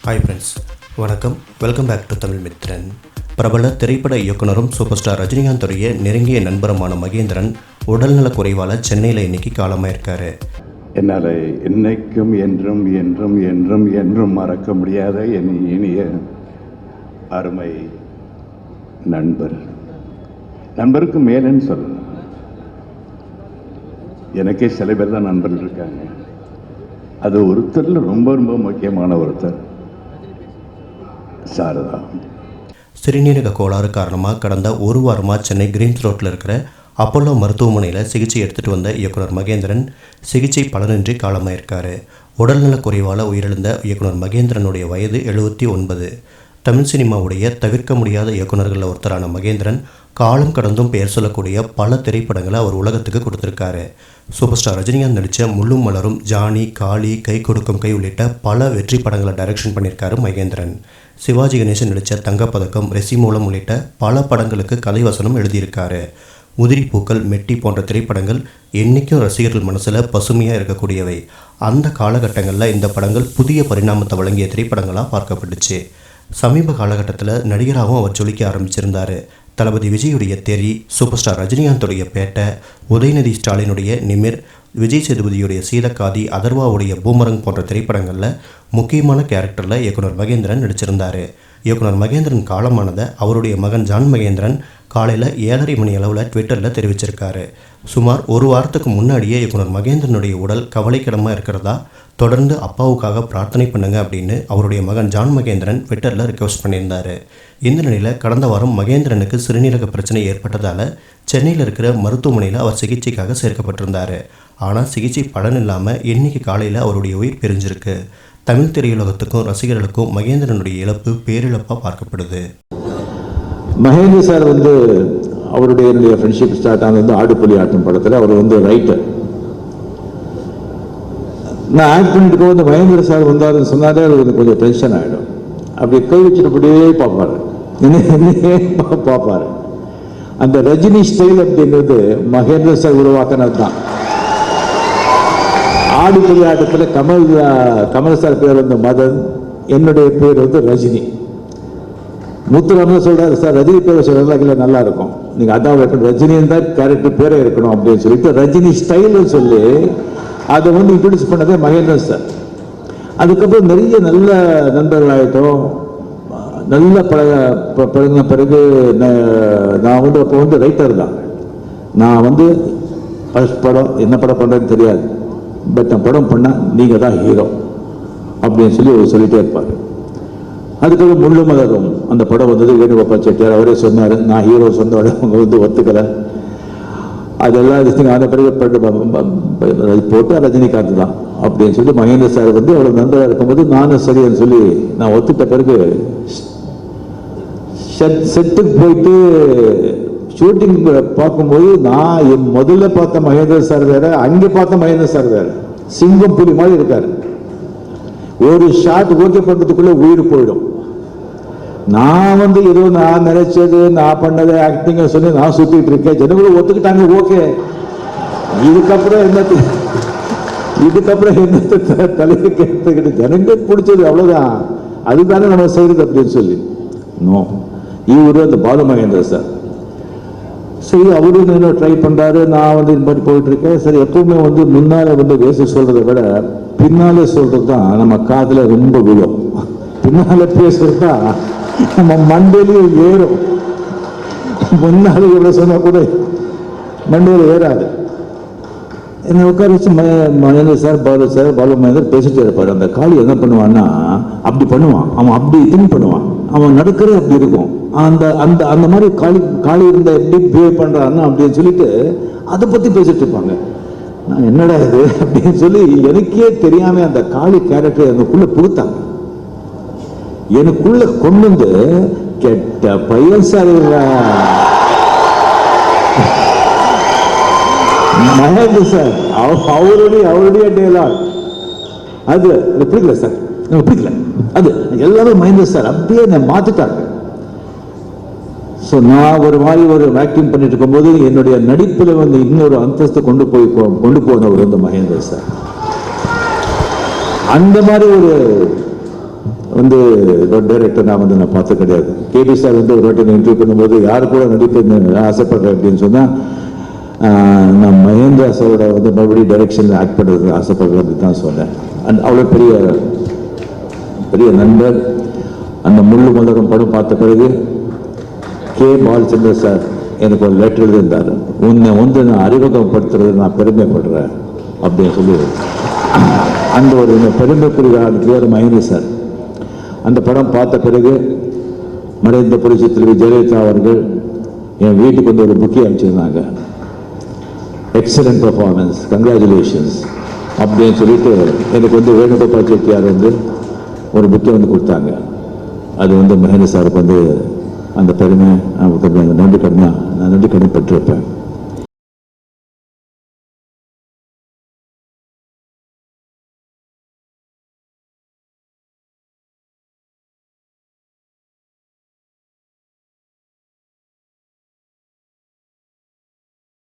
Hi friends, வணக்கம். Welcome back to Tamil Mithran. பிரபல திரைப்பட இயக்குனரும் சூப்பர் ஸ்டார் ரஜினிகாந்துடைய நெருங்கிய நண்பருமான மகேந்திரன் உடல்நலக் குறைவால் சென்னையில் இன்னைக்கு காலமாயிருக்காரு. என்னால் என்னைக்கும் என்றும் என்றும் என்றும் என்றும் மறக்க முடியாத என் இனிய அருமை நண்பருக்கு மேலேன்னு சொல்லணும். எனக்கே சில பேர் தான் நண்பர்கள் இருக்காங்க. அது ஒருத்தரில் ரொம்ப ரொம்ப முக்கியமான ஒருத்தர் சாரதா. சிறுநீரக கோளாறு காரணமாக கடந்த ஒரு வாரமாக சென்னை கிரீன்ஸ் ரோட்டில் இருக்கிற அப்போலோ மருத்துவமனையில் சிகிச்சை எடுத்துகிட்டு வந்த இயக்குனர் மகேந்திரன் சிகிச்சை பலனின்றி காலமாயிருக்காரு. உடல்நலக் குறைவால் உயிரிழந்த இயக்குனர் மகேந்திரனுடைய வயது 79. தமிழ் சினிமாவுடைய தவிர்க்க முடியாத இயக்குநர்களில் ஒருத்தரான மகேந்திரன் காலம் கடந்தும் பெயர் சொல்லக்கூடிய பல திரைப்படங்களை அவர் உலகத்துக்கு கொடுத்துருக்காரு. சூப்பர் ஸ்டார் ரஜினிகாந்த் நடித்த முள்ளும் மலரும், ஜானி, காளி, கை கொடுக்கும் கை உள்ளிட்ட பல வெற்றி படங்களை டைரக்ஷன் பண்ணியிருக்காரு மகேந்திரன். சிவாஜி கணேசன் நடித்த தங்கப்பதக்கம், ரெசிமூலம் உள்ளிட்ட பல படங்களுக்கு கதைவசனம் எழுதியிருக்காரு. உதிரி பூக்கள், மெட்டி போன்ற திரைப்படங்கள் என்றைக்கும் ரசிகர்கள் மனசில் பசுமையாக இருக்கக்கூடியவை. அந்த காலகட்டங்களில் இந்த படங்கள் புதிய பரிணாமத்தை வழங்கிய திரைப்படங்களாக பார்க்கப்பட்டுச்சு. சமீப காலகட்டத்தில் நடிகராகவும் அவர் ஜொலிக்க ஆரம்பிச்சிருந்தார். தளபதி விஜயுடைய தெரி, சூப்பர் ஸ்டார் ரஜினிகாந்துடைய பேட்டை, உதயநிதி ஸ்டாலினுடைய நிமிர், விஜய் சேதுபதியுடைய சீதக்காதி, அதர்வாவுடைய பூமரங் போன்ற திரைப்படங்களில் முக்கியமான கேரக்டரில் இயக்குனர் மகேந்திரன் நடிச்சிருந்தார். இயக்குனர் மகேந்திரன் காலமானதை அவருடைய மகன் ஜான் மகேந்திரன் காலையில் 7:30 மணி அளவில் ட்விட்டரில் தெரிவிச்சிருக்காரு. சுமார் ஒரு வாரத்துக்கு முன்னாடியே இயக்குனர் மகேந்திரனுடைய உடல் கவலைக்கிடமாக இருக்கிறதா, தொடர்ந்து அப்பாவுக்காக பிரார்த்தனை பண்ணுங்க அப்படின்னு அவருடைய மகன் ஜான் மகேந்திரன் ட்விட்டரில் ரிக்வெஸ்ட் பண்ணியிருந்தார். இந்த நிலையில் கடந்த வாரம் மகேந்திரனுக்கு சிறுநீரக பிரச்சனை ஏற்பட்டதால் சென்னையில் இருக்கிற மருத்துவமனையில் அவர் சிகிச்சைக்காக சேர்க்கப்பட்டிருந்தார். ஆனால் சிகிச்சை பலன் இல்லாமல் இன்னைக்கு காலையில் அவருடைய உயிர் பிரிஞ்சிருக்கு. தமிழ் திரையுலகத்துக்கும் ரசிகர்களுக்கும் மகேந்திரனுடைய இழப்பு பேரிழப்பாக பார்க்கப்படுது. மகேந்திர சார் அவருடைய என்னுடைய ஃப்ரெண்ட்ஷிப் ஸ்டார்ட் ஆனது ஆடுப்புலி ஆட்டம் படத்தில். அவர் ரைட்டர். நான் ஆக்ட் பண்ணிட்டு போது மகேந்திர சார் வந்தாருன்னு சொன்னாலே அது கொஞ்சம் டென்ஷன் ஆகிடும். அப்படி கை வச்சுட்டு அப்படியே பார்ப்பாரு, என்னையே பார்ப்பாரு. அந்த ரஜினி ஸ்டைல் அப்படிங்கிறது மகேந்திர சார் உருவாக்கினது தான். ஆடுப்புலி ஆட்டத்தில் கமல் சார் பேர் மதன், என்னுடைய பேர் ரஜினி. முத்துராமன் சொல்றாரு, சார் ரஜினி பேரை சொல்ல நல்லா இருக்கும், நீங்க அதான் வைக்கணும், ரஜினின்னு தான் கேரக்டர் பேரே இருக்கணும் அப்படின்னு சொல்லிட்டு ரஜினி ஸ்டைல் சொல்லி அதை இன்ட்ரோடியூஸ் பண்ணதே மகேந்திரன் சார். அதுக்கப்புறம் நிறைய நல்ல நண்பர்கள் ஆகிட்டோம். நல்ல பழகின பிறகு நான் அப்போ ரைட்டர் தான். நான் ஃபர்ஸ்ட் படம் என்ன படம் பண்ணுறேன்னு தெரியாது, பட் நான் படம் பண்ணால் நீங்கள் தான் ஹீரோ அப்படின்னு சொல்லிட்டே இருப்பார். அதுக்கப்புறம் முள்ளும் மலரும் அந்த படம் வேணுகோபால் செட்டியார் அவரே சொன்னார், நான் ஹீரோ சொன்ன அவங்க ஒத்துக்கலை. அதெல்லாம் அந்த பிறகு போட்டு ரஜினிகாந்த் தான் அப்படின்னு சொல்லி மகேந்திர சார் அவ்வளோ நண்பராக இருக்கும்போது நானும் சரின்னு சொல்லி நான் ஒத்துட்ட பிறகு செட்டுக்கு போயிட்டு ஷூட்டிங் பார்க்கும்போது நான் முதல்ல பார்த்த மகேந்திர சார் வேற, அங்கே பார்த்த மகேந்திர சார் வேற. சிங்கம் புலி மாதிரி இருக்காரு. ஒரு ஷாட் ஓகே பண்றதுக்குள்ள உயிர் போயிடும். நான் ஏதோ நான் நினைச்சது நான் பண்ணதை ஆக்டிங்க சொல்லி நான் சுத்திட்டு இருக்கேன். ஜனங்களும் ஒத்துக்கிட்டாங்க, ஓகே. இதுக்கப்புறம் என்ன தலையை கேட்டுக்கிட்டு ஜனங்களுக்கு பிடிச்சது அவ்வளவுதான், அதுதானே நம்ம செய்யறது அப்படின்னு சொல்லி நோ. இவரு அந்த பாலு மகேந்திர சார் சரி, அவரு இன்னும் ட்ரை பண்றாரு. நான் இந்த மாதிரி போயிட்டு இருக்கேன். சரி, எப்பவுமே முன்னால பேச சொல்றதை விட பின்னாலே சொல்றது தான் நம்ம காதுல ரொம்ப விழும். பின்னால பேசுறது தான் நம்ம மண்டையிலையும் ஏறும். முன்னால இவ்வளவு சொன்னா கூட மண்டையில ஏறாது. என்னை உட்கார வச்சு மகேந்திர சார், பாலு மகேந்தர் பேசிட்டே இருப்பாரு. அந்த காளி என்ன பண்ணுவான்னா அப்படி பண்ணுவான், அவன் அப்படி திங்க் பண்ணுவான், அவன் நடக்கிறது அப்படி இருக்கும். அந்த மாதிரி காளி இருந்த எப்படி பிஹேவ் பண்றான்னு அப்படின்னு சொல்லிட்டு அதை பத்தி பேசிட்டு இருப்பாங்க. நான் என்னடா இது அப்படின்னு சொல்லி எனக்கே தெரியாம அந்த காளி கேரக்டர் எனக்குள்ள புகுத்தாங்க. எனக்குள்ள கொண்டு கெட்ட பையன் சார் மகேந்திர சார் அவருடைய டேலாக் அது பிடிக்கல சார், பிடிக்கல. அது எல்லாமே மகேந்திர சார் அப்படியே மாத்திட்டாங்க. ஸோ நான் ஒரு மாதிரி ஒரு ஆக்டிங் பண்ணிட்டு இருக்கும்போது என்னுடைய நடிப்பில் வந்து இன்னொரு அந்தஸ்து கொண்டு போனவர் வந்து மகேந்திர சார். அந்த மாதிரி ஒரு டைரக்டர் நான் பார்த்து கிடையாது. கேபி சார் ஒரு வாட்டி இன்டர்வியூ பண்ணும்போது யாரு கூட நடிப்பு ஆசைப்படுறேன் அப்படின்னு சொன்னால் நான் மகேந்திரா சாரோட மறுபடியும் டைரக்ஷனில் ஆக்ட் பண்ணுறது ஆசைப்படுறேன் அப்படின்னு தான் சொன்னேன். அண்ட் அவ்வளோ பெரிய நண்பர். அந்த முள்ளு மலரும் படம் பார்த்த பிறகு கே பாலச்சந்திர சார் எனக்கு ஒரு லெட்டர் எழுதியிருந்தார். உன்னை நான் அறிமுகப்படுத்துறது நான் பெருமைப்படுறேன் அப்படின்னு சொல்லி அந்த ஒரு பெருமைக்குரிய ஆளுக்கு மகேந்திர சார். அந்த படம் பார்த்த பிறகு மறைந்த புரட்சி தலைவி ஜெயலலிதா அவர்கள் என் வீட்டுக்கு ஒரு புக்கே அனுப்பிச்சிருந்தாங்க. எக்ஸலண்ட் பர்ஃபார்மன்ஸ், கங்க்ராச்சுலேஷன்ஸ் அப்படின்னு சொல்லிட்டு எனக்கு வேணுகோபால் செட்டியார் ஒரு புக்கை கொடுத்தாங்க. அது மகேந்திர சாருக்கு அந்த பெருமை நன்றி கடன் பெற்றிருப்பேன்.